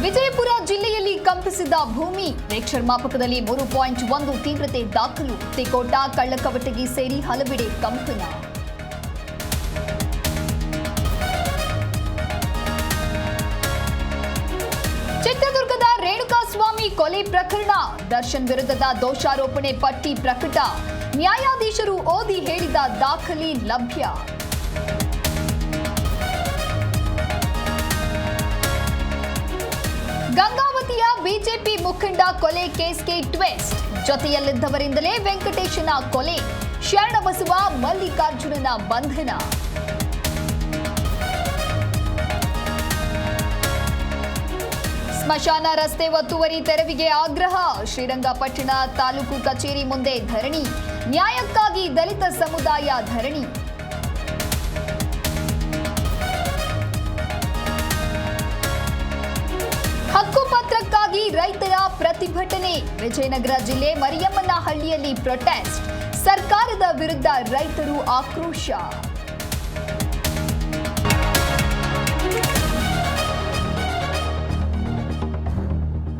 ವಿಜಯಪುರ ಜಿಲ್ಲೆಯಲ್ಲಿ ಕಂಪಿಸಿದ ಭೂಮಿ ರಿಕ್ಟರ್ ಮಾಪಕದಲ್ಲಿ 3.1 ತೀವ್ರತೆ ದಾಖಲು. ತಿಕೋಟ, ಕಳ್ಳಕವಟಗಿ ಸೇರಿ ಹಲವೆಡೆ ಕಂಪನ. ಚಿತ್ರದುರ್ಗದ ರೇಣುಕಾಸ್ವಾಮಿ ಕೊಲೆ ಪ್ರಕರಣ, ದರ್ಶನ್ ವಿರುದ್ಧದ ದೋಷಾರೋಪಣೆ ಪಟ್ಟಿ ಪ್ರಕಟ. ನ್ಯಾಯಾಧೀಶರು ಓದಿ ಹೇಳಿದ ದಾಖಲೆ ಲಭ್ಯ. ಗಂಗಾವತಿಯ ಬಿಜೆಪಿ ಮುಖಂಡ ಕೊಲೆ ಕೇಸ್ಗೆ ಟ್ವಿಸ್ಟ್. ಜೊತೆಯಲ್ಲಿದ್ದವರಿಂದಲೇ ವೆಂಕಟೇಶನ ಕೊಲೆ. ಶರಣಬಸವ, ಮಲ್ಲಿಕಾರ್ಜುನನ ಬಂಧನ. ಸ್ಮಶಾನ ರಸ್ತೆ ಒತ್ತುವರಿ ತೆರವಿಗೆ ಆಗ್ರಹ. ಶ್ರೀರಂಗಪಟ್ಟಣ ತಾಲೂಕು ಕಚೇರಿ ಮುಂದೆ ಧರಣಿ. ನ್ಯಾಯಕ್ಕಾಗಿ ದಲಿತ ಸಮುದಾಯ ಧರಣಿ. ಹಕ್ಕುಪತ್ರಕ್ಕಾಗಿ ರೈತರ ಪ್ರತಿಭಟನೆ. ವಿಜಯನಗರ ಜಿಲ್ಲೆ ಮರಿಯಮ್ಮನಹಳ್ಳಿಯಲ್ಲಿ ಪ್ರೊಟೆಸ್ಟ್. ಸರ್ಕಾರದ ವಿರುದ್ಧ ರೈತರು ಆಕ್ರೋಶ.